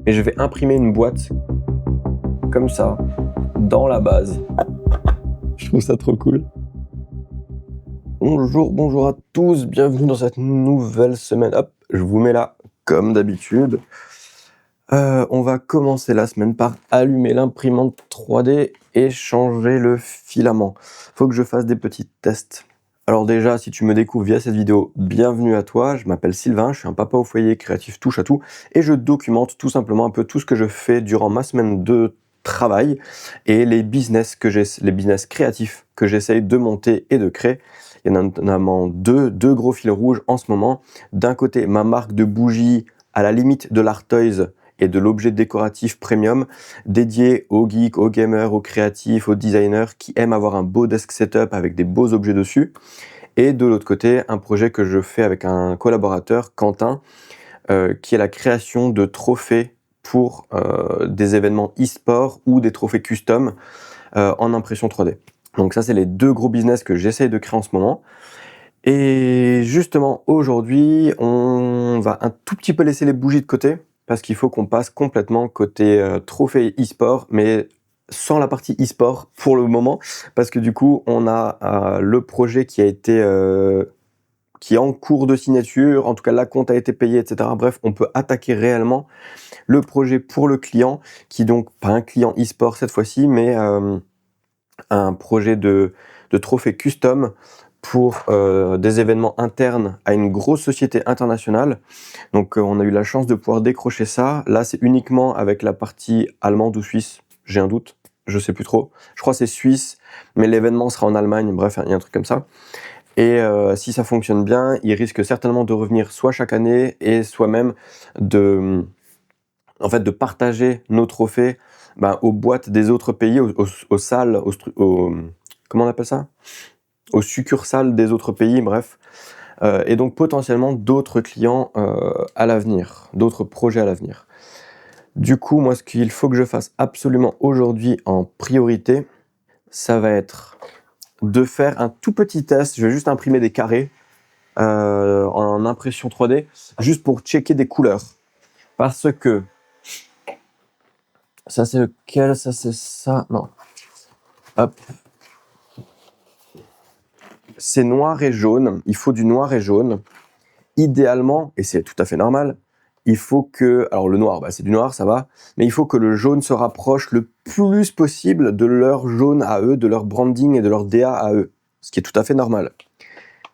et je vais imprimer une boîte comme ça dans la base. Je trouve ça trop cool. Bonjour à tous, bienvenue dans cette nouvelle semaine. Hop, je vous mets là comme d'habitude. On va commencer la semaine par allumer l'imprimante 3D et changer le filament. Faut que je fasse des petits tests. Alors déjà, si tu me découvres via cette vidéo, bienvenue à toi. Je m'appelle Sylvain, je suis un papa au foyer créatif touche à tout et je documente tout simplement un peu tout ce que je fais durant ma semaine de travail et les business créatifs que j'essaye de monter et de créer. Il y en a notamment deux gros fils rouges en ce moment. D'un côté, ma marque de bougies à la limite de l'art toys et de l'objet décoratif premium dédié aux geeks, aux gamers, aux créatifs, aux designers qui aiment avoir un beau desk setup avec des beaux objets dessus. Et de l'autre côté, un projet que je fais avec un collaborateur, Quentin, qui est la création de trophées pour des événements e-sport ou des trophées custom en impression 3D. Donc ça, c'est les deux gros business que j'essaye de créer en ce moment. Et justement, aujourd'hui, on va un tout petit peu laisser les bougies de côté parce qu'il faut qu'on passe complètement côté trophée e-sport, mais sans la partie e-sport pour le moment, parce que du coup, on a le projet qui est en cours de signature, en tout cas, la compte a été payée, etc. Bref, on peut attaquer réellement le projet pour le client, qui donc, pas un client e-sport cette fois-ci, mais un projet de trophée custom pour des événements internes à une grosse société internationale. Donc on a eu la chance de pouvoir décrocher ça. Là, c'est uniquement avec la partie allemande ou suisse, j'ai un doute, je sais plus trop. Je crois que c'est suisse, mais l'événement sera en Allemagne, bref, il y a un truc comme ça. Et si ça fonctionne bien, il risque certainement de revenir soit chaque année et soit même de partager nos trophées aux boîtes des autres pays, aux salles, comment on appelle ça ? Aux succursales des autres pays, bref. Et donc potentiellement d'autres clients à l'avenir, d'autres projets à l'avenir. Du coup, moi, ce qu'il faut que je fasse absolument aujourd'hui en priorité, ça va être de faire un tout petit test. Je vais juste imprimer des carrés en impression 3D, juste pour checker des couleurs. Parce que ça, c'est lequel? Ça, c'est ça? Non. Hop. C'est noir et jaune. Il faut du noir et jaune. Idéalement, et c'est tout à fait normal, il faut que... Alors le noir, c'est du noir, ça va. Mais il faut que le jaune se rapproche le plus possible de leur jaune à eux, de leur branding et de leur DA à eux. Ce qui est tout à fait normal.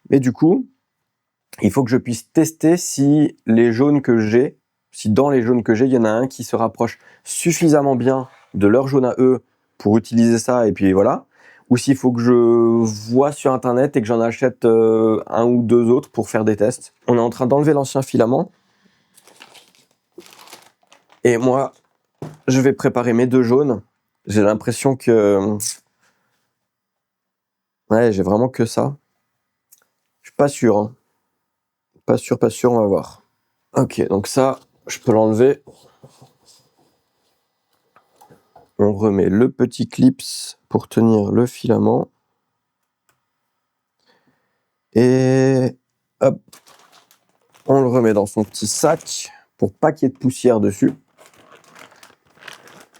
Mais du coup, il faut que je puisse tester si dans les jaunes que j'ai, il y en a un qui se rapproche suffisamment bien de leur jaune à eux pour utiliser ça, et puis voilà. Ou s'il faut que je vois sur internet et que j'en achète un ou deux autres pour faire des tests. On est en train d'enlever l'ancien filament. Et moi, je vais préparer mes deux jaunes. J'ai l'impression que... Ouais, j'ai vraiment que ça. Je suis pas sûr, hein. Pas sûr, on va voir. Ok, donc ça, je peux l'enlever. On remet le petit clips pour tenir le filament. Et hop, on le remet dans son petit sac pour pas qu'il y ait de poussière dessus.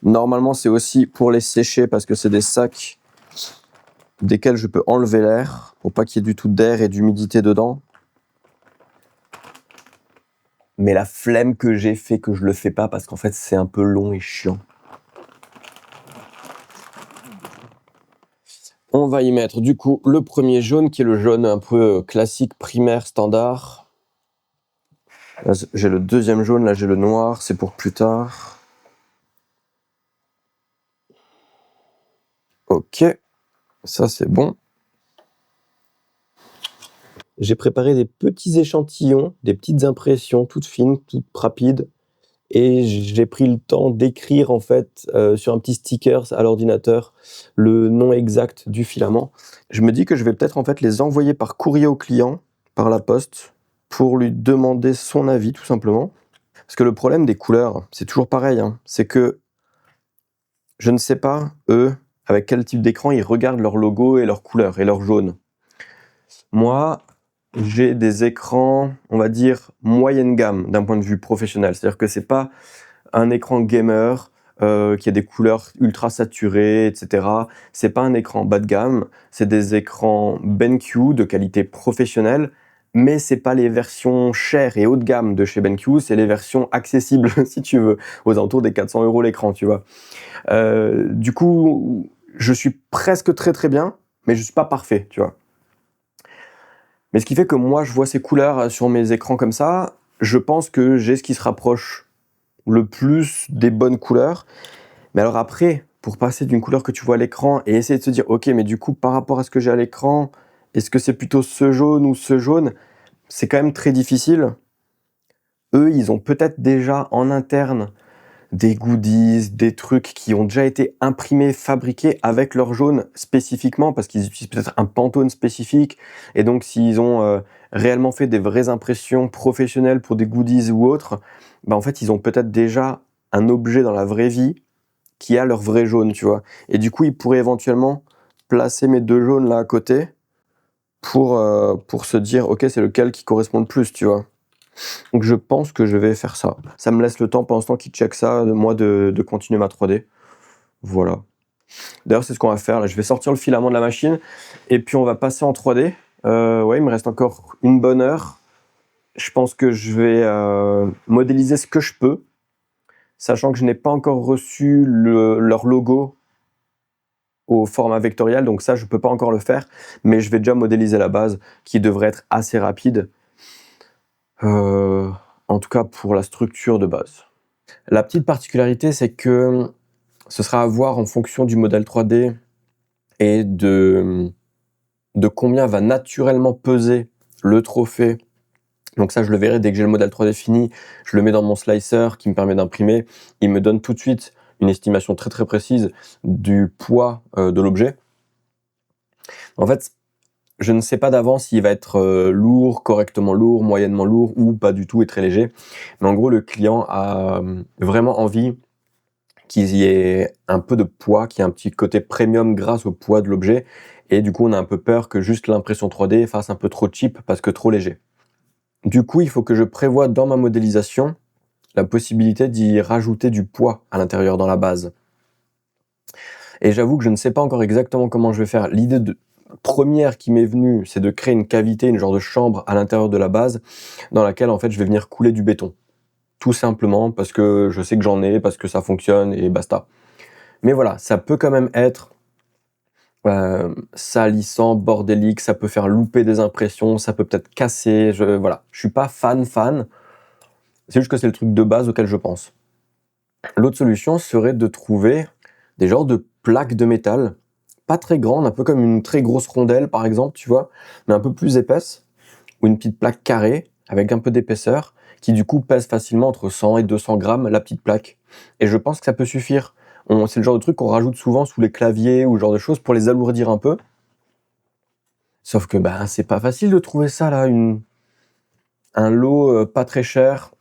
Normalement, c'est aussi pour les sécher parce que c'est des sacs desquels je peux enlever l'air pour pas qu'il y ait du tout d'air et d'humidité dedans. Mais la flemme que j'ai fait que je le fais pas parce qu'en fait, c'est un peu long et chiant. On va y mettre du coup le premier jaune qui est le jaune un peu classique, primaire, standard. Là, j'ai le deuxième jaune, là j'ai le noir, c'est pour plus tard. Ok, ça c'est bon. J'ai préparé des petits échantillons, des petites impressions toutes fines, toutes rapides. Et j'ai pris le temps d'écrire en fait sur un petit sticker à l'ordinateur le nom exact du filament. Je me dis que je vais peut-être en fait les envoyer par courrier au client, par la poste, pour lui demander son avis tout simplement. Parce que le problème des couleurs, c'est toujours pareil, hein, c'est que je ne sais pas, eux, avec quel type d'écran ils regardent leur logo et leur couleur et leur jaune. Moi, j'ai des écrans, on va dire, moyenne gamme d'un point de vue professionnel. C'est-à-dire que c'est pas un écran gamer qui a des couleurs ultra saturées, etc. C'est pas un écran bas de gamme, c'est des écrans BenQ de qualité professionnelle, mais c'est pas les versions chères et haut de gamme de chez BenQ, c'est les versions accessibles, si tu veux, aux alentours des 400 € l'écran, tu vois. Du coup, je suis presque très très bien, mais je suis pas parfait, tu vois. Mais ce qui fait que moi, je vois ces couleurs sur mes écrans comme ça, je pense que j'ai ce qui se rapproche le plus des bonnes couleurs. Mais alors après, pour passer d'une couleur que tu vois à l'écran et essayer de se dire, ok, mais du coup, par rapport à ce que j'ai à l'écran, est-ce que c'est plutôt ce jaune ou ce jaune? C'est quand même très difficile. Eux, ils ont peut-être déjà en interne des goodies, des trucs qui ont déjà été imprimés, fabriqués avec leur jaune spécifiquement, parce qu'ils utilisent peut-être un Pantone spécifique. Et donc, s'ils ont réellement fait des vraies impressions professionnelles pour des goodies ou autres, bah en fait, ils ont peut-être déjà un objet dans la vraie vie qui a leur vrai jaune, tu vois. Et du coup, ils pourraient éventuellement placer mes deux jaunes là à côté pour se dire, ok, c'est lequel qui correspond le plus, tu vois. Donc je pense que je vais faire ça. Ça me laisse le temps pendant ce temps qu'ils check ça, moi de continuer ma 3D. Voilà. D'ailleurs, c'est ce qu'on va faire. Là, je vais sortir le filament de la machine et puis on va passer en 3D. Ouais, il me reste encore une bonne heure. Je pense que je vais modéliser ce que je peux, sachant que je n'ai pas encore reçu leur logo au format vectoriel, donc ça, je peux pas encore le faire, mais je vais déjà modéliser la base qui devrait être assez rapide. En tout cas pour la structure de base. La petite particularité, c'est que ce sera à voir en fonction du modèle 3D et de combien va naturellement peser le trophée. Donc ça, je le verrai dès que j'ai le modèle 3D fini. Je le mets dans mon slicer qui me permet d'imprimer. Il me donne tout de suite une estimation très très précise du poids de l'objet. En fait, je ne sais pas d'avance s'il va être lourd, correctement lourd, moyennement lourd ou pas du tout et très léger. Mais en gros, le client a vraiment envie qu'il y ait un peu de poids, qu'il y ait un petit côté premium grâce au poids de l'objet. Et du coup, on a un peu peur que juste l'impression 3D fasse un peu trop cheap parce que trop léger. Du coup, il faut que je prévoie dans ma modélisation la possibilité d'y rajouter du poids à l'intérieur dans la base. Et j'avoue que je ne sais pas encore exactement comment je vais faire. L'idée première qui m'est venue, c'est de créer une cavité, une genre de chambre à l'intérieur de la base dans laquelle en fait je vais venir couler du béton. Tout simplement parce que je sais que j'en ai, parce que ça fonctionne et basta. Mais voilà, ça peut quand même être salissant, bordélique, ça peut faire louper des impressions, ça peut peut-être casser, voilà. Je suis pas fan, c'est juste que c'est le truc de base auquel je pense. L'autre solution serait de trouver des genres de plaques de métal, pas très grandes, un peu comme une très grosse rondelle par exemple, tu vois, mais un peu plus épaisse, ou une petite plaque carrée avec un peu d'épaisseur, qui du coup pèse facilement entre 100 et 200 grammes la petite plaque. Et je pense que ça peut suffire. C'est le genre de truc qu'on rajoute souvent sous les claviers ou ce genre de choses pour les alourdir un peu. Sauf que c'est pas facile de trouver ça là, un lot pas très cher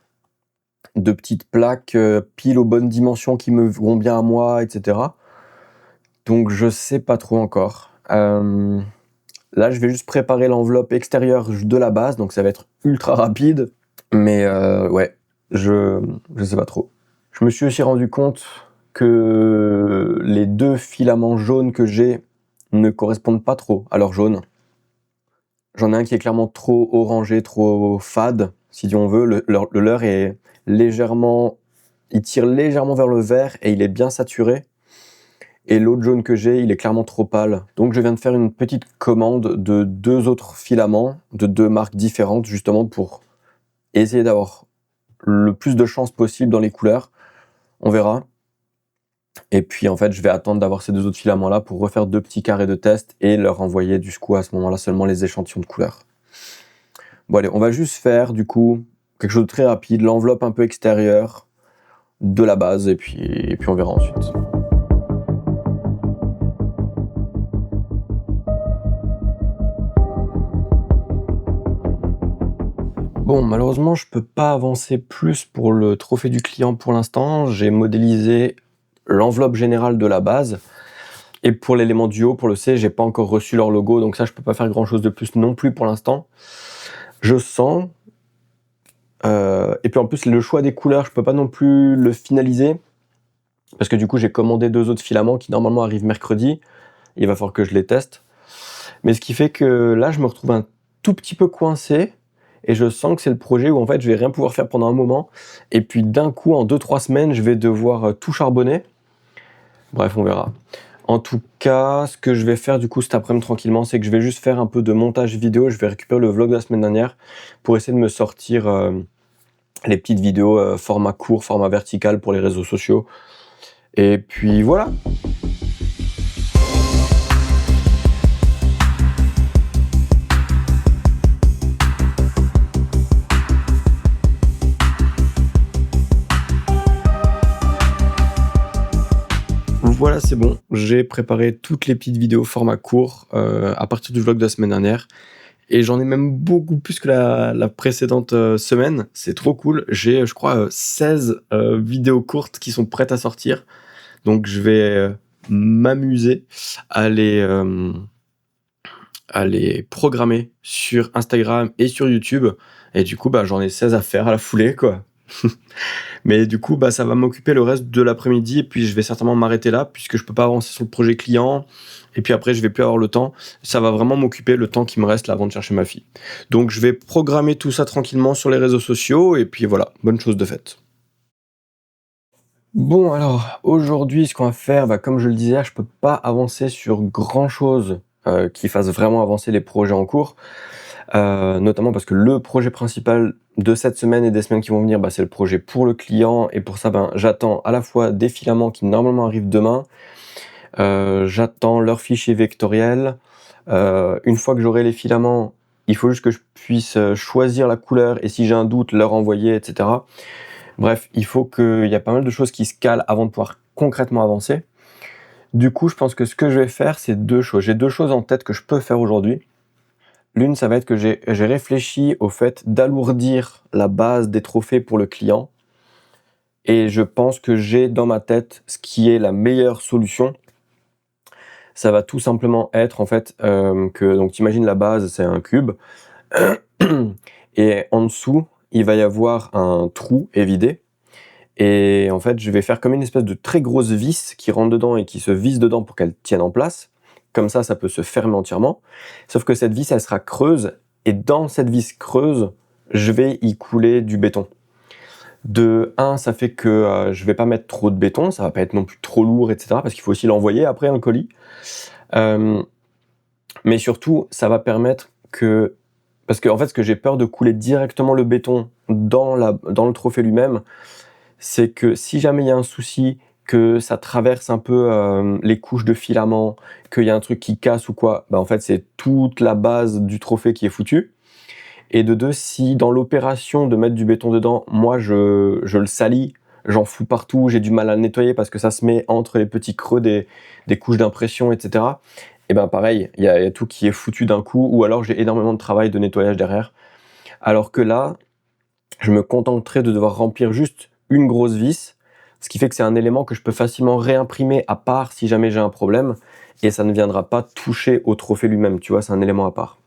de petites plaques pile aux bonnes dimensions qui me vont bien à moi, etc. Donc je sais pas trop encore. Là, je vais juste préparer l'enveloppe extérieure de la base, donc ça va être ultra rapide. Mais ouais, je sais pas trop. Je me suis aussi rendu compte que les deux filaments jaunes que j'ai ne correspondent pas trop à leur jaune. J'en ai un qui est clairement trop orangé, trop fade, si on veut. Le leur est légèrement... Il tire légèrement vers le vert et il est bien saturé. Et l'autre jaune que j'ai, il est clairement trop pâle. Donc je viens de faire une petite commande de 2 autres filaments, de 2 marques différentes, justement pour essayer d'avoir le plus de chance possible dans les couleurs. On verra. Et puis en fait, je vais attendre d'avoir ces 2 autres filaments-là pour refaire 2 petits carrés de test et leur envoyer du coup à ce moment-là seulement les échantillons de couleurs. Bon allez, on va juste faire du coup quelque chose de très rapide, l'enveloppe un peu extérieure de la base et puis on verra ensuite. Bon, malheureusement, je peux pas avancer plus pour le trophée du client pour l'instant. J'ai modélisé l'enveloppe générale de la base. Et pour l'élément du haut, pour le C, j'ai pas encore reçu leur logo, donc ça, je peux pas faire grand chose de plus non plus pour l'instant. Je sens Et puis en plus, le choix des couleurs, je peux pas non plus le finaliser parce que du coup, j'ai commandé 2 autres filaments qui normalement arrivent mercredi. Il va falloir que je les teste. Mais ce qui fait que là, je me retrouve un tout petit peu coincé et je sens que c'est le projet où en fait, je vais rien pouvoir faire pendant un moment et puis d'un coup, en 2-3 semaines, je vais devoir, tout charbonner. Bref, on verra. En tout cas, ce que je vais faire du coup cet après-midi tranquillement, c'est que je vais juste faire un peu de montage vidéo. Je vais récupérer le vlog de la semaine dernière pour essayer de me sortir les petites vidéos format court, format vertical pour les réseaux sociaux. Et puis voilà. Voilà, c'est bon. J'ai préparé toutes les petites vidéos format court à partir du vlog de la semaine dernière. Et j'en ai même beaucoup plus que la précédente semaine. C'est trop cool. J'ai, je crois, 16 vidéos courtes qui sont prêtes à sortir. Donc je vais m'amuser à les programmer sur Instagram et sur YouTube. Et du coup, bah, j'en ai 16 à faire à la foulée, quoi. Mais du coup, bah, ça va m'occuper le reste de l'après-midi et puis je vais certainement m'arrêter là puisque je peux pas avancer sur le projet client et puis après je vais plus avoir le temps. Ça va vraiment m'occuper le temps qui me reste là avant de chercher ma fille. Donc je vais programmer tout ça tranquillement sur les réseaux sociaux et puis voilà, bonne chose de faite. Bon alors, aujourd'hui ce qu'on va faire, bah, comme je le disais, je peux pas avancer sur grand chose qui fasse vraiment avancer les projets en cours. Notamment parce que le projet principal de cette semaine et des semaines qui vont venir, bah, c'est le projet pour le client et pour ça, ben, j'attends à la fois des filaments qui normalement arrivent demain, j'attends leur fichier vectoriel. Une fois que j'aurai les filaments, il faut juste que je puisse choisir la couleur et si j'ai un doute, leur envoyer, et cetera. Bref, il y a pas mal de choses qui se calent avant de pouvoir concrètement avancer. Du coup, je pense que ce que je vais faire, c'est 2 choses. J'ai 2 choses en tête que je peux faire aujourd'hui. L'une, ça va être que j'ai réfléchi au fait d'alourdir la base des trophées pour le client et je pense que j'ai dans ma tête ce qui est la meilleure solution. Ça va tout simplement être en fait, que donc tu imagines la base, c'est un cube et en dessous, il va y avoir un trou évidé et en fait, je vais faire comme une espèce de très grosse vis qui rentre dedans et qui se visse dedans pour qu'elle tienne en place. Comme ça peut se fermer entièrement. Sauf que cette vis, elle sera creuse et dans cette vis creuse, je vais y couler du béton. De un, ça fait que je vais pas mettre trop de béton, ça va pas être non plus trop lourd, etc. Parce qu'il faut aussi l'envoyer après un colis. Mais surtout, ça va permettre que... Parce que en fait, ce que j'ai peur de couler directement le béton dans le trophée lui-même, c'est que si jamais il y a un souci, que ça traverse un peu les couches de filaments, qu'il y a un truc qui casse ou quoi, bah en fait c'est toute la base du trophée qui est foutue. Et de deux, si dans l'opération de mettre du béton dedans, moi je le salis, j'en fous partout, j'ai du mal à le nettoyer parce que ça se met entre les petits creux des couches d'impression, etc. Et ben pareil, il y a tout qui est foutu d'un coup, ou alors j'ai énormément de travail de nettoyage derrière. Alors que là, je me contenterai de devoir remplir juste une grosse vis, ce qui fait que c'est un élément que je peux facilement réimprimer à part si jamais j'ai un problème, et ça ne viendra pas toucher au trophée lui-même, tu vois, c'est un élément à part.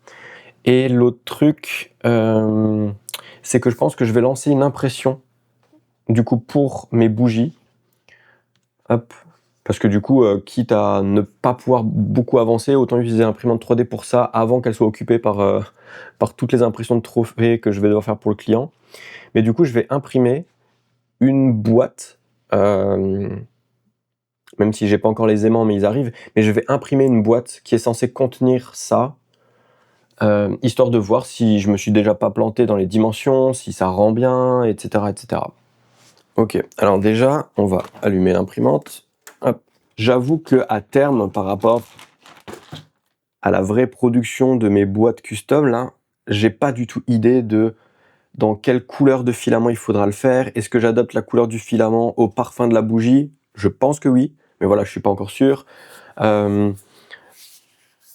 Et l'autre truc, c'est que je pense que je vais lancer une impression, du coup, pour mes bougies. Hop. Parce que du coup, quitte à ne pas pouvoir beaucoup avancer, autant utiliser l'imprimante 3D pour ça avant qu'elle soit occupée par toutes les impressions de trophées que je vais devoir faire pour le client. Mais du coup, je vais imprimer une boîte, même si j'ai pas encore les aimants, mais ils arrivent, mais je vais imprimer une boîte qui est censée contenir ça, histoire de voir si je me suis déjà pas planté dans les dimensions, si ça rend bien, etc., etc. Ok, alors déjà, on va allumer l'imprimante. Hop. J'avoue que à terme, par rapport à la vraie production de mes boîtes custom, là, j'ai pas du tout idée de dans quelle couleur de filament il faudra le faire. Est-ce que j'adapte la couleur du filament au parfum de la bougie? Je pense que oui, mais voilà, je suis pas encore sûr.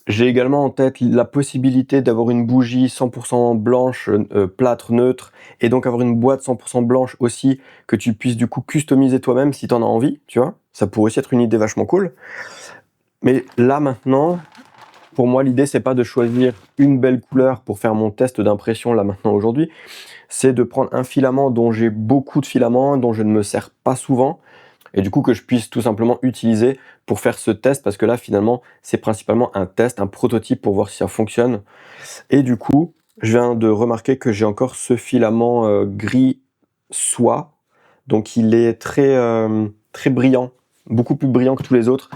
J'ai également en tête la possibilité d'avoir une bougie 100% blanche, plâtre neutre, et donc avoir une boîte 100% blanche aussi, que tu puisses du coup customiser toi-même si tu en as envie, tu vois. Ça pourrait aussi être une idée vachement cool. Mais là maintenant, pour moi, l'idée, c'est pas de choisir une belle couleur pour faire mon test d'impression là maintenant aujourd'hui. C'est de prendre un filament dont j'ai beaucoup de filaments, dont je ne me sers pas souvent, et du coup que je puisse tout simplement utiliser pour faire ce test, parce que là finalement c'est principalement un test, un prototype pour voir si ça fonctionne. Et du coup, je viens de remarquer que j'ai encore ce filament gris soie, donc il est très brillant, beaucoup plus brillant que tous les autres.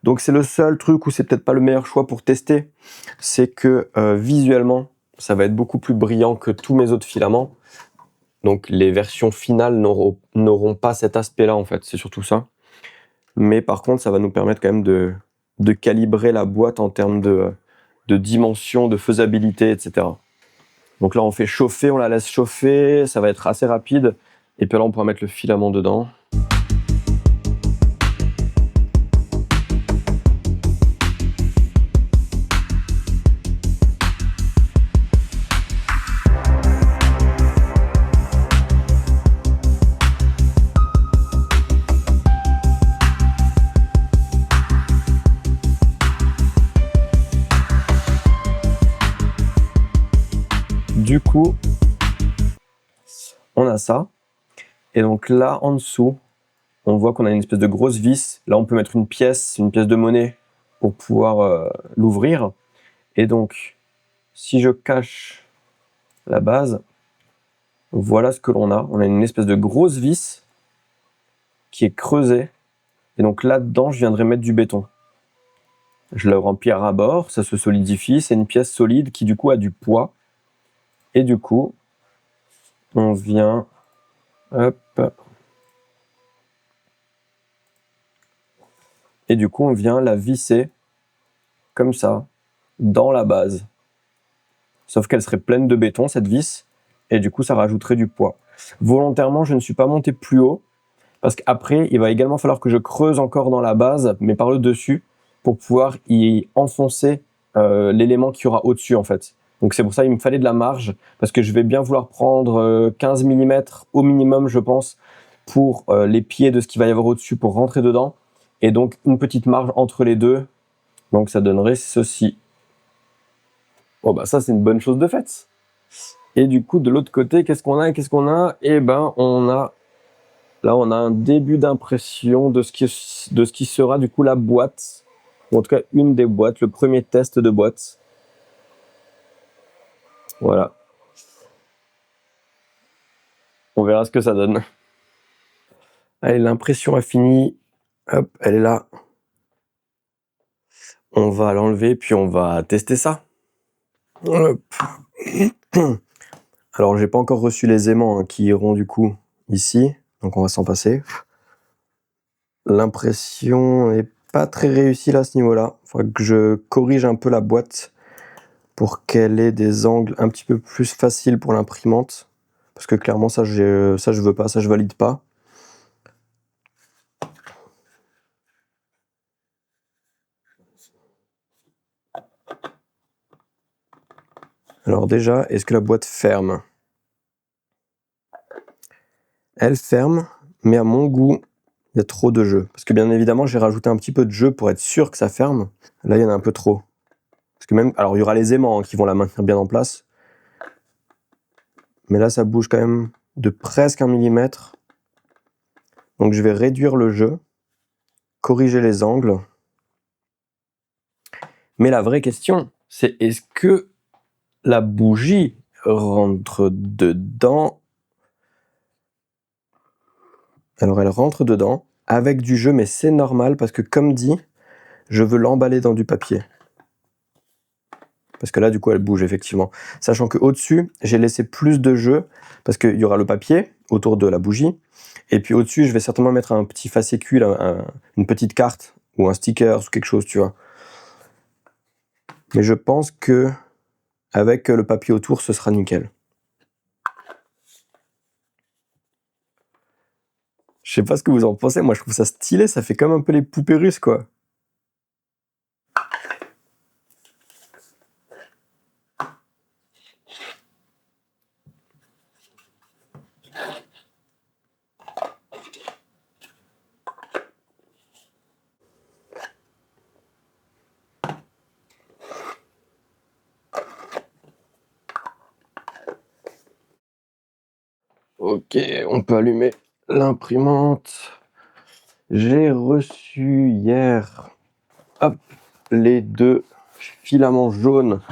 Donc c'est le seul truc où c'est peut-être pas le meilleur choix pour tester, c'est que visuellement ça va être beaucoup plus brillant que tous mes autres filaments. Donc les versions finales n'auront pas cet aspect-là en fait, c'est surtout ça. Mais par contre, ça va nous permettre quand même de calibrer la boîte en termes de dimension, de faisabilité, etc. Donc là, on fait chauffer, on la laisse chauffer, ça va être assez rapide. Et puis là, on pourra mettre le filament dedans. Du coup, on a ça. Et donc là, en dessous, on voit qu'on a une espèce de grosse vis. Là, on peut mettre une pièce de monnaie pour pouvoir l'ouvrir. Et donc, si je cache la base, voilà ce que l'on a. On a une espèce de grosse vis qui est creusée. Et donc là-dedans, je viendrai mettre du béton. Je le remplis à ras-bord, ça se solidifie. C'est une pièce solide qui du coup a du poids. Et du coup, on vient... Hop. Et du coup, on vient la visser comme ça, dans la base. Sauf qu'elle serait pleine de béton, cette vis, et du coup, ça rajouterait du poids. Volontairement, je ne suis pas monté plus haut, parce qu'après, il va également falloir que je creuse encore dans la base, mais par le dessus, pour pouvoir y enfoncer l'élément qu'il y aura au-dessus, en fait. Donc c'est pour ça qu'il me fallait de la marge, parce que je vais bien vouloir prendre 15 mm au minimum, je pense, pour les pieds de ce qu'il va y avoir au-dessus pour rentrer dedans, et donc une petite marge entre les deux. Donc ça donnerait ceci. Bon bah ça c'est une bonne chose de faite. Et du coup de l'autre côté, qu'est-ce qu'on a? Eh ben on a un début d'impression de ce qui sera du coup la boîte, ou en tout cas une des boîtes, le premier test de boîte. Voilà. On verra ce que ça donne. Allez, l'impression a fini. Hop, elle est là. On va l'enlever puis on va tester ça. Hop. Alors j'ai pas encore reçu les aimants qui iront du coup ici, donc on va s'en passer. L'impression n'est pas très réussie là à ce niveau-là. Il faudra que je corrige un peu la boîte pour qu'elle ait des angles un petit peu plus faciles pour l'imprimante. Parce que clairement ça je veux pas, ça je valide pas. Alors déjà, est-ce que la boîte ferme? Elle ferme, mais à mon goût, il y a trop de jeu. Parce que bien évidemment, j'ai rajouté un petit peu de jeu pour être sûr que ça ferme. Là, il y en a un peu trop. Parce que même, alors il y aura les aimants qui vont la maintenir bien en place. Mais là, ça bouge quand même de presque 1 mm. Donc je vais réduire le jeu, corriger les angles. Mais la vraie question, c'est est-ce que la bougie rentre dedans? Alors elle rentre dedans avec du jeu, mais c'est normal parce que comme dit, je veux l'emballer dans du papier. Parce que là, du coup, elle bouge effectivement. Sachant que au-dessus, j'ai laissé plus de jeu parce qu'il y aura le papier autour de la bougie. Et puis au-dessus, je vais certainement mettre un petit fascicule, une petite carte ou un sticker ou quelque chose, tu vois. Mais je pense que avec le papier autour, ce sera nickel. Je sais pas ce que vous en pensez, moi je trouve ça stylé, ça fait comme un peu les poupées russes, quoi. Ok, on peut allumer l'imprimante. J'ai reçu hier, hop, les 2 filaments jaunes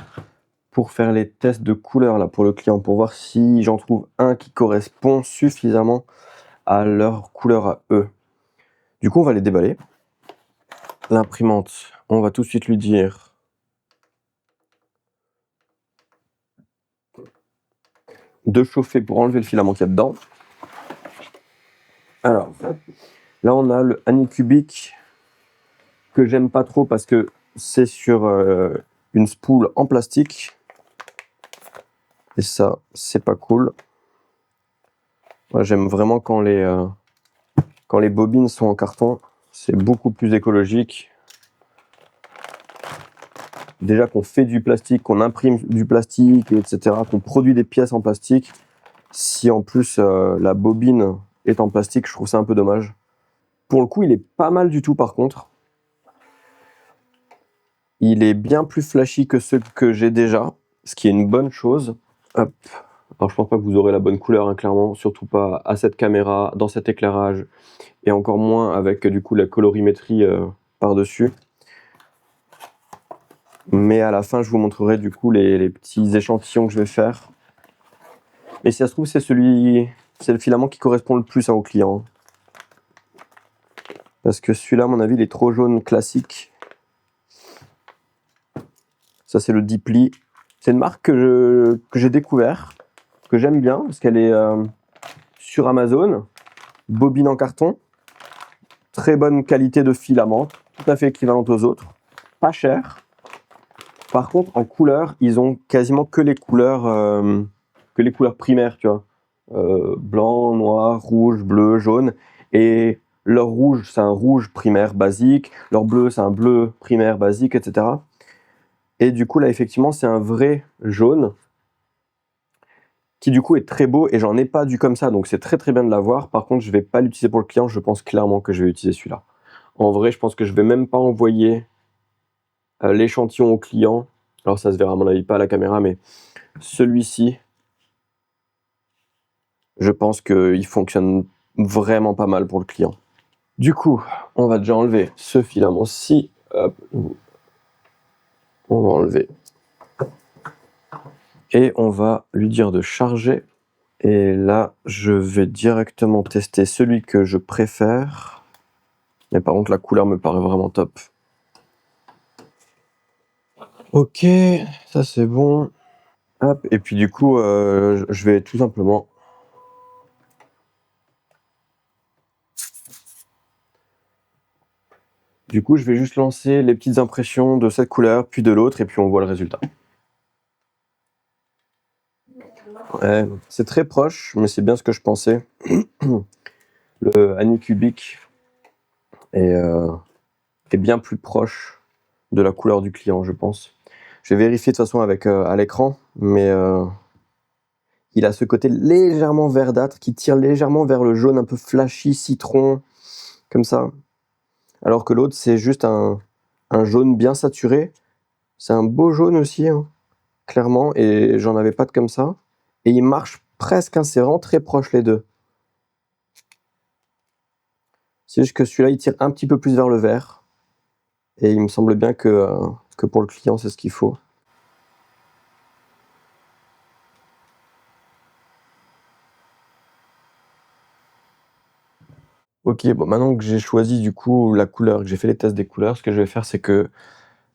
pour faire les tests de couleur là pour le client, pour voir si j'en trouve un qui correspond suffisamment à leur couleur à eux. Du coup, on va les déballer. L'imprimante, on va tout de suite lui dire de chauffer pour enlever le filament qu'il y a dedans. Alors, là on a le Anycubic que j'aime pas trop parce que c'est sur une spoule en plastique. Et ça, c'est pas cool. Moi, j'aime vraiment quand les bobines sont en carton. C'est beaucoup plus écologique. Déjà qu'on fait du plastique, qu'on imprime du plastique, etc., qu'on produit des pièces en plastique. Si en plus la bobine est en plastique, je trouve ça un peu dommage. Pour le coup, il est pas mal du tout par contre. Il est bien plus flashy que ceux que j'ai déjà, ce qui est une bonne chose. Hop. Alors je pense pas que vous aurez la bonne couleur, hein, clairement, surtout pas à cette caméra, dans cet éclairage, et encore moins avec du coup la colorimétrie par-dessus. Mais à la fin, je vous montrerai du coup les petits échantillons que je vais faire. Et si ça se trouve, c'est le filament qui correspond le plus au client. Parce que celui-là, à mon avis, il est trop jaune classique. Ça, c'est le Deeply. C'est une marque que j'ai découvert, que j'aime bien, parce qu'elle est sur Amazon, bobine en carton, très bonne qualité de filament, tout à fait équivalente aux autres, pas cher. Par contre, en couleur, ils ont quasiment que les couleurs primaires, tu vois. Blanc, noir, rouge, bleu, jaune. Et leur rouge, c'est un rouge primaire basique. Leur bleu, c'est un bleu primaire basique, etc. Et du coup, là, effectivement, c'est un vrai jaune qui, du coup, est très beau. Et j'en ai pas du comme ça, donc c'est très très bien de l'avoir. Par contre, je vais pas l'utiliser pour le client. Je pense clairement que je vais utiliser celui-là. En vrai, je pense que je vais même pas envoyer l'échantillon au client. Alors, ça se verra à mon avis pas à la caméra, mais celui-ci, je pense qu'il fonctionne vraiment pas mal pour le client. Du coup, on va déjà enlever ce filament-ci. Hop. On va enlever. Et on va lui dire de charger. Et là, je vais directement tester celui que je préfère. Mais par contre, la couleur me paraît vraiment top. Ok, ça c'est bon. Hop. Et puis du coup, je vais tout simplement... Du coup, je vais juste lancer les petites impressions de cette couleur, puis de l'autre, et puis on voit le résultat. Ouais, c'est très proche, mais c'est bien ce que je pensais. Le Anycubic est bien plus proche de la couleur du client, je pense. Je vais vérifier de toute façon avec à l'écran, mais il a ce côté légèrement verdâtre qui tire légèrement vers le jaune un peu flashy, citron, comme ça. Alors que l'autre, c'est juste un jaune bien saturé. C'est un beau jaune aussi, hein, clairement, et j'en avais pas de comme ça. Et il marche presque, hein, c'est vraiment très proche les deux. C'est juste que celui-là, il tire un petit peu plus vers le vert. Et il me semble bien que pour le client, c'est ce qu'il faut. Ok, bon, maintenant que j'ai choisi du coup la couleur, que j'ai fait les tests des couleurs, ce que je vais faire, c'est que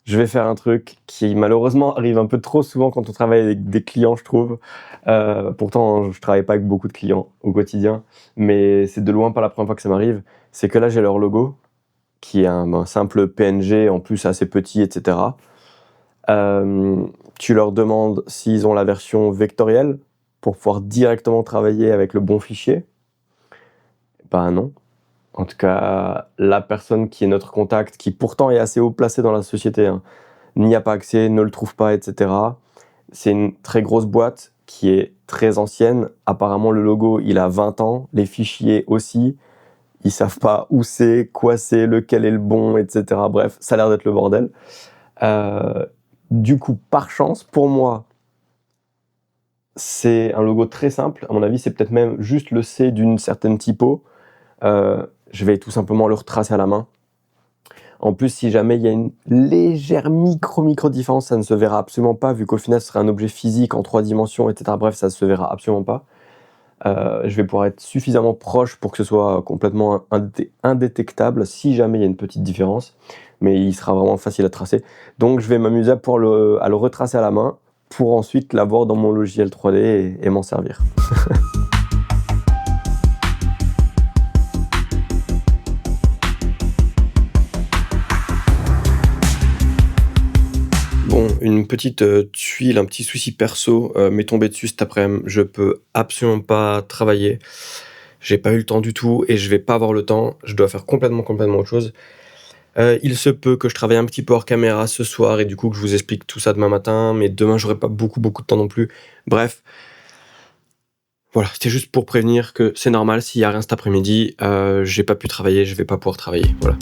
je vais faire un truc qui malheureusement arrive un peu trop souvent quand on travaille avec des clients, je trouve. Pourtant, je travaille pas avec beaucoup de clients au quotidien, mais c'est de loin pas la première fois que ça m'arrive. C'est que là, j'ai leur logo, qui est un simple PNG, en plus assez petit, etc. Tu leur demandes s'ils ont la version vectorielle pour pouvoir directement travailler avec le bon fichier. Ben non. En tout cas, la personne qui est notre contact, qui pourtant est assez haut placé dans la société, hein, n'y a pas accès, ne le trouve pas, etc. C'est une très grosse boîte qui est très ancienne. Apparemment, le logo, il a 20 ans, les fichiers aussi. Ils savent pas où c'est, quoi c'est, lequel est le bon, etc. Bref, ça a l'air d'être le bordel. Du coup, par chance, pour moi, c'est un logo très simple. À mon avis, c'est peut-être même juste le C d'une certaine typo. Je vais tout simplement le retracer à la main. En plus, si jamais il y a une légère micro différence, ça ne se verra absolument pas, vu qu'au final, ce sera un objet physique en 3 dimensions, etc. Bref, ça ne se verra absolument pas. Je vais pouvoir être suffisamment proche pour que ce soit complètement indétectable si jamais il y a une petite différence, mais il sera vraiment facile à tracer. Donc je vais m'amuser à le retracer à la main pour ensuite l'avoir dans mon logiciel 3D et m'en servir. Bon, une petite tuile, un petit souci perso m'est tombé dessus cet après-midi. Je peux absolument pas travailler. J'ai pas eu le temps du tout et je vais pas avoir le temps. Je dois faire complètement autre chose. Il se peut que je travaille un petit peu hors caméra ce soir et du coup que je vous explique tout ça demain matin, mais demain j'aurai pas beaucoup de temps non plus. Bref, voilà, c'était juste pour prévenir que c'est normal s'il y a rien cet après-midi. J'ai pas pu travailler, je vais pas pouvoir travailler. Voilà.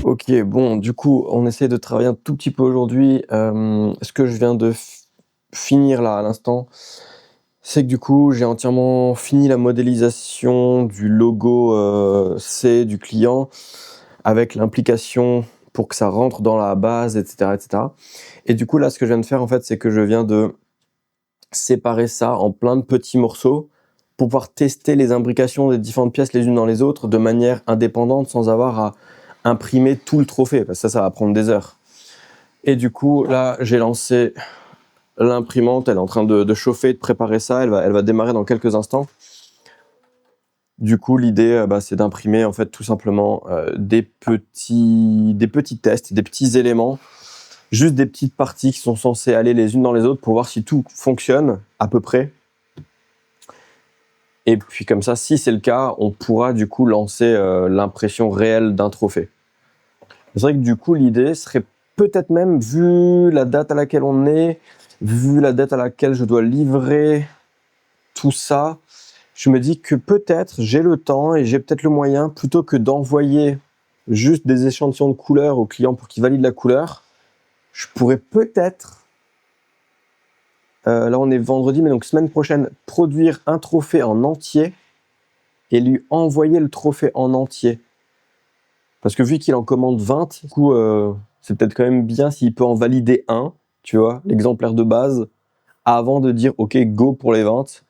Ok, bon, du coup, on essaie de travailler un tout petit peu aujourd'hui. Ce que je viens de finir là à l'instant, c'est que du coup, j'ai entièrement fini la modélisation du logo C du client avec l'implication pour que ça rentre dans la base, etc., etc. Et du coup, là, ce que je viens de faire, en fait, c'est que je viens de séparer ça en plein de petits morceaux pour pouvoir tester les imbrications des différentes pièces les unes dans les autres de manière indépendante sans avoir à imprimer tout le trophée, parce que ça va prendre des heures. Et du coup, là, j'ai lancé l'imprimante, elle est en train de chauffer, de préparer ça, elle va démarrer dans quelques instants. Du coup, l'idée, c'est d'imprimer en fait tout simplement des petits tests, des petits éléments, juste des petites parties qui sont censées aller les unes dans les autres pour voir si tout fonctionne à peu près. Et puis comme ça, si c'est le cas, on pourra du coup lancer l'impression réelle d'un trophée. C'est vrai que du coup, l'idée serait peut-être même, vu la date à laquelle on est, vu la date à laquelle je dois livrer tout ça, je me dis que peut-être j'ai le temps et j'ai peut-être le moyen, plutôt que d'envoyer juste des échantillons de couleurs au client pour qu'il valide la couleur, je pourrais peut-être, là on est vendredi, mais donc semaine prochaine, produire un trophée en entier et lui envoyer le trophée en entier. Parce que vu qu'il en commande 20, du coup, c'est peut-être quand même bien s'il peut en valider un, tu vois, l'exemplaire de base, avant de dire ok, go pour les 20.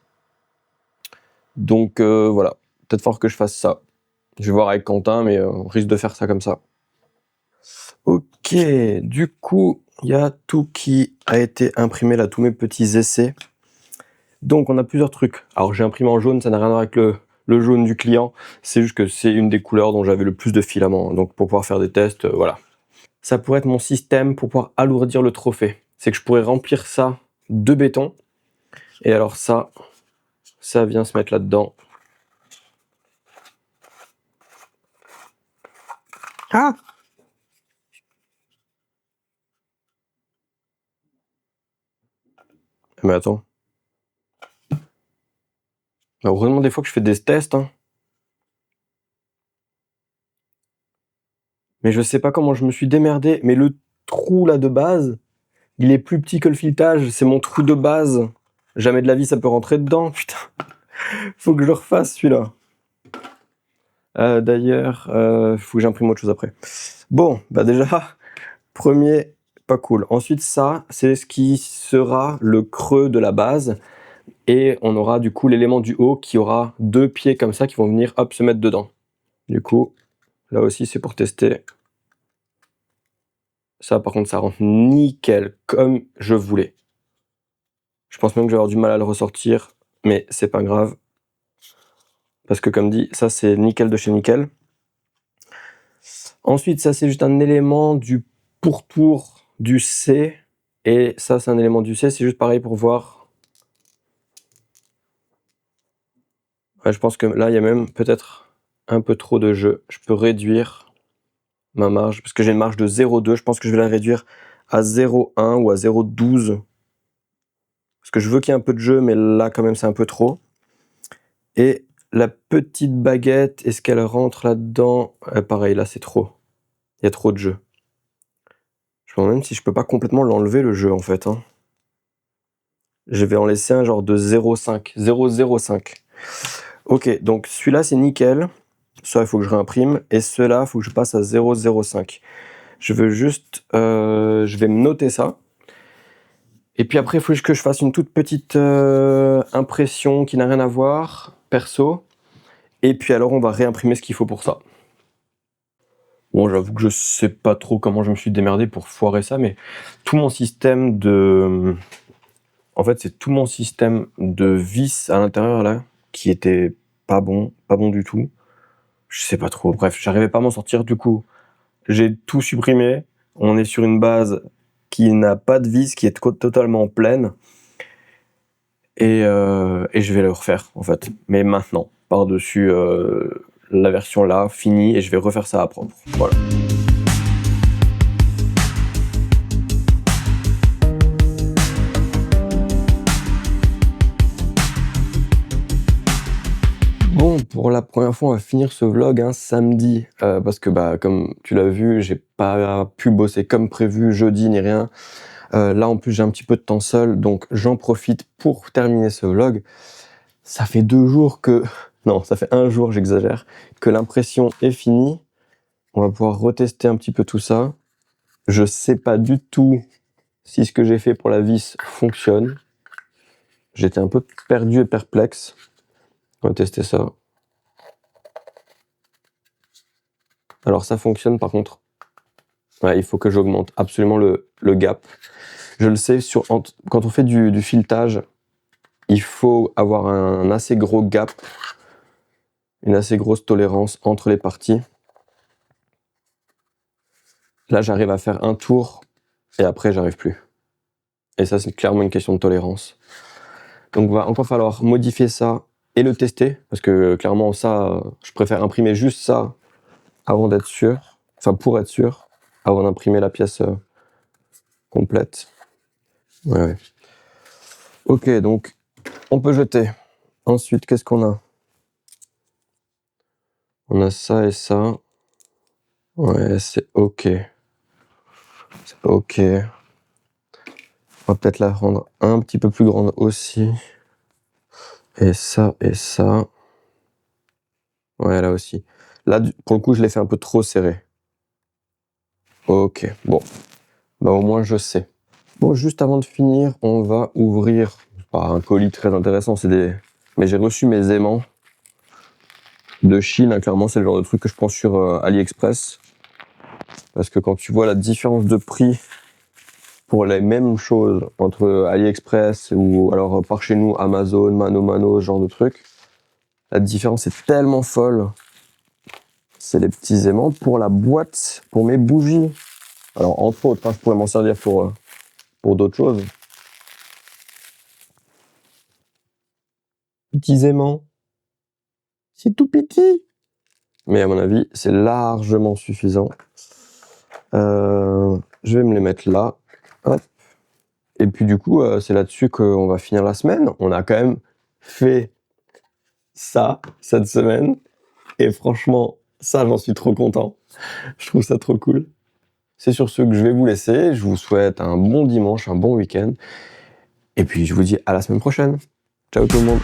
Donc voilà, peut-être fort que je fasse ça. Je vais voir avec Quentin, mais on risque de faire ça comme ça. Ok, du coup, il y a tout qui a été imprimé là, tous mes petits essais. Donc on a plusieurs trucs. Alors j'ai imprimé en jaune, ça n'a rien à voir avec le jaune du client, c'est juste que c'est une des couleurs dont j'avais le plus de filaments. Donc pour pouvoir faire des tests, voilà. Ça pourrait être mon système pour pouvoir alourdir le trophée. C'est que je pourrais remplir ça de béton. Et alors ça vient se mettre là-dedans. Ah! Mais attends. Heureusement des fois que je fais des tests, hein. Mais je sais pas comment je me suis démerdé. Mais le trou là de base, il est plus petit que le filetage. C'est mon trou de base. Jamais de la vie ça peut rentrer dedans. Putain. Faut que je le refasse celui-là. D'ailleurs, faut que j'imprime autre chose après. Bon, bah déjà, premier, pas cool. Ensuite, ça, c'est ce qui sera le creux de la base. Et on aura du coup l'élément du haut qui aura 2 pieds comme ça qui vont venir hop se mettre dedans. Du coup, là aussi c'est pour tester. Ça par contre ça rentre nickel comme je voulais. Je pense même que je vais avoir du mal à le ressortir, mais c'est pas grave. Parce que comme dit, ça c'est nickel de chez nickel. Ensuite, ça c'est juste un élément du pourtour du C. Et ça c'est un élément du C, c'est juste pareil pour voir. Ouais, je pense que là il y a même peut-être un peu trop de jeu. Je peux réduire ma marge, parce que j'ai une marge de 0,2, je pense que je vais la réduire à 0,1 ou à 0,12. Parce que je veux qu'il y ait un peu de jeu, mais là quand même c'est un peu trop. Et la petite baguette, est-ce qu'elle rentre là-dedans? Pareil, là c'est trop. Il y a trop de jeux. Je me demande même si je peux pas complètement l'enlever le jeu en fait. Hein. Je vais en laisser un genre de 0,5. 0,05. Ok, donc celui-là c'est nickel. Ça, il faut que je réimprime. Et ceux-là, il faut que je passe à 0,05. Je veux juste... je vais me noter ça. Et puis après, il faut juste que je fasse une toute petite impression qui n'a rien à voir, perso. Et puis alors, on va réimprimer ce qu'il faut pour ça. Bon, j'avoue que je sais pas trop comment je me suis démerdé pour foirer ça, mais tout mon système de... En fait, c'est tout mon système de vis à l'intérieur, là, qui était pas bon du tout. Je sais pas trop. Bref, j'arrivais pas à m'en sortir, du coup. J'ai tout supprimé. On est sur une base qui n'a pas de vis, qui est totalement pleine. Et je vais le refaire, en fait. Mais maintenant, par-dessus la version là, finie, et je vais refaire ça à propre. Voilà. Bon, pour la première fois, on va finir ce vlog un samedi, parce que bah, comme tu l'as vu, j'ai pas pu bosser comme prévu jeudi ni rien. Là, en plus, j'ai un petit peu de temps seul, donc j'en profite pour terminer ce vlog. Ça fait 2 jours que... Non, ça fait 1 jour, j'exagère, que l'impression est finie. On va pouvoir retester un petit peu tout ça. Je sais pas du tout si ce que j'ai fait pour la vis fonctionne. J'étais un peu perdu et perplexe. On va tester ça. Alors ça fonctionne par contre. Ouais, il faut que j'augmente absolument le gap. Je le sais, quand on fait du filetage, il faut avoir un assez gros gap, une assez grosse tolérance entre les parties. Là, j'arrive à faire un tour et après, j'arrive plus. Et ça, c'est clairement une question de tolérance. Donc, va encore falloir modifier ça et le tester, parce que clairement, ça, je préfère imprimer juste ça avant d'être sûr, enfin pour être sûr, avant d'imprimer la pièce complète. Ouais. Ok, donc on peut jeter. Ensuite, qu'est-ce qu'on a? On a ça et ça. Ouais, c'est ok. C'est ok. On va peut-être la rendre un petit peu plus grande aussi. Et ça et ça. Ouais, là aussi. Là, pour le coup, je l'ai fait un peu trop serré. Ok, bon. Bah au moins, je sais. Bon, juste avant de finir, on va ouvrir un colis très intéressant. Mais j'ai reçu mes aimants de Chine. Hein, clairement, c'est le genre de truc que je prends sur AliExpress. Parce que quand tu vois la différence de prix pour les mêmes choses entre AliExpress ou alors par chez nous, Amazon, Mano, ce genre de truc, la différence est tellement folle. C'est les petits aimants pour la boîte, pour mes bougies. Alors, entre autres, hein, je pourrais m'en servir pour d'autres choses. Petits aimants. C'est tout petit. Mais à mon avis, c'est largement suffisant. Je vais me les mettre là. Hop. Et puis du coup, c'est là-dessus qu'on va finir la semaine. On a quand même fait ça cette semaine. Et franchement, ça, j'en suis trop content. Je trouve ça trop cool. C'est sur ce que je vais vous laisser. Je vous souhaite un bon dimanche, un bon week-end. Et puis, je vous dis à la semaine prochaine. Ciao tout le monde.